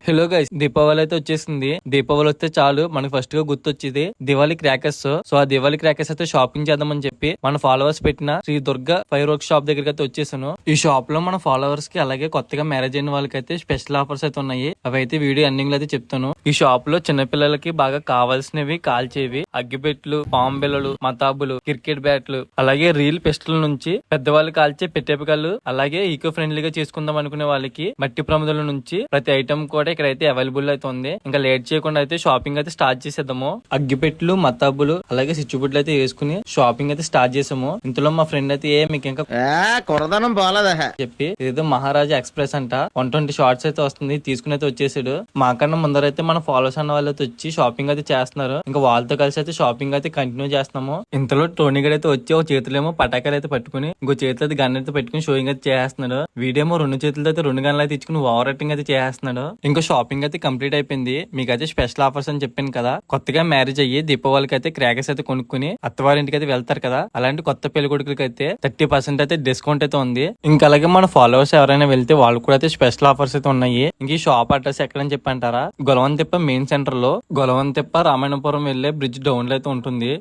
Hello guys, Deepavali అయితే వచ్చేసింది. దీపావళి వస్తే చాలు మనకి ఫస్ట్ గా గుర్తొచ్చేది దివాళీ క్రాకర్స్. సో ఆ దివాళీ క్రాకర్స్ అయితే షాపింగ్ చేద్దామని చెప్పి మన ఫాలోవర్స్ పెట్టిన Sri Durga fire work shop దగ్గరికి అయితే వచ్చేసాను. ఈ షాప్ లో మన ఫాలోవర్స్ కి అలాగే కొత్తగా మ్యారేజ్ అయిన వాళ్ళకి అయితే స్పెషల్ ఆఫర్స్ అయితే ఉన్నాయి. అవి అయితే వీడియో ఎండింగ్ లో అయితే చెప్తాను. ఈ షాప్ లో చిన్నపిల్లలకి బాగా కావాల్సినవి కాల్చేవి అగ్గిపెట్లు, పాంబెలలు, మతాబులు, క్రికెట్ బ్యాట్లు, అలాగే రీల్ పిస్టల్ నుంచి పెద్దవాళ్ళు కాల్చే పెట్టేపకాలు, అలాగే ఈకో ఫ్రెండ్లీగా చేసుకుందాం అనుకునే వాళ్ళకి మట్టి ప్రమిదల నుంచి ప్రతి ఐటమ్ కూడా ఇక్కడ అయితే అవైలబుల్ అయితే ఉంది. ఇంకా లేట్ చేయకుండా అయితే షాపింగ్ అయితే స్టార్ట్ చేసేద్దాము. అగ్గిపెట్లు, మతాబులు, అలాగే సిచ్చుబుడ్లు అయితే వేసుకుని షాపింగ్ అయితే స్టార్ట్ చేసాము. ఇంతలో మా ఫ్రెండ్ అయితే మీకు ఇంకా కొరదనం బాలేదా చెప్పి ఇదేదో మహారాజా ఎక్స్ప్రెస్ అంట 120 షార్ట్స్ అయితే వస్తుంది తీసుకుని అయితే వచ్చేసాడు. మాకన్నా ముందరైతే మన ఫాలోవర్స్ అన్న వాళ్ళు అయితే వచ్చి షాపింగ్ అయితే చేస్తున్నారు. ఇంకా వాళ్ళతో కలిసి అయితే షాపింగ్ అయితే కంటిన్యూ చేస్తున్నాము. ఇంతలో టోనీ గడ్ అయితే వచ్చి ఒక చేతులేమో పటాకాలు అయితే పట్టుకుని ఇంకో చేతులు అయితే గన్ అయితే పెట్టుకుని షోయింగ్ అయితే చేస్తున్నాడు. వీడేమో 2 చేతులతో అయితే 2 గన్లు అయితే ఇచ్చుకుని ఓవర్ యాక్టింగ్ అయితే చేస్తున్నాడు. ఇంకా షాపింగ్ అయితే కంప్లీట్ అయిపోయింది. మీకు అయితే స్పెషల్ ఆఫర్స్ అని చెప్పాను కదా. కొత్తగా మ్యారేజ్ అయ్యి దీపావళికి అయితే క్రాకర్స్ అయితే కొనుక్కుని అత్తవారింటికి అయితే వెళ్తారు కదా, అలాంటి కొత్త పెళ్లి కొడుకులకి అయితే 30% అయితే డిస్కౌంట్ అయితే ఉంది. ఇంకా అలాగే మన ఫాలోవర్స్ ఎవరైనా వెళ్తే వాళ్ళు కూడా అయితే స్పెషల్ ఆఫర్స్ అయితే ఉన్నాయి. ఇంక ఈ షాప్ అడ్రస్ ఎక్కడని చెప్పంటారా, గొలవంతిప్ప మెయిన్ సెంటర్ లో గొలవంతిప్ప రామాయణపురం వెళ్లే బ్రిడ్జ్ డౌన్ లో అయితే ఉంటుంది.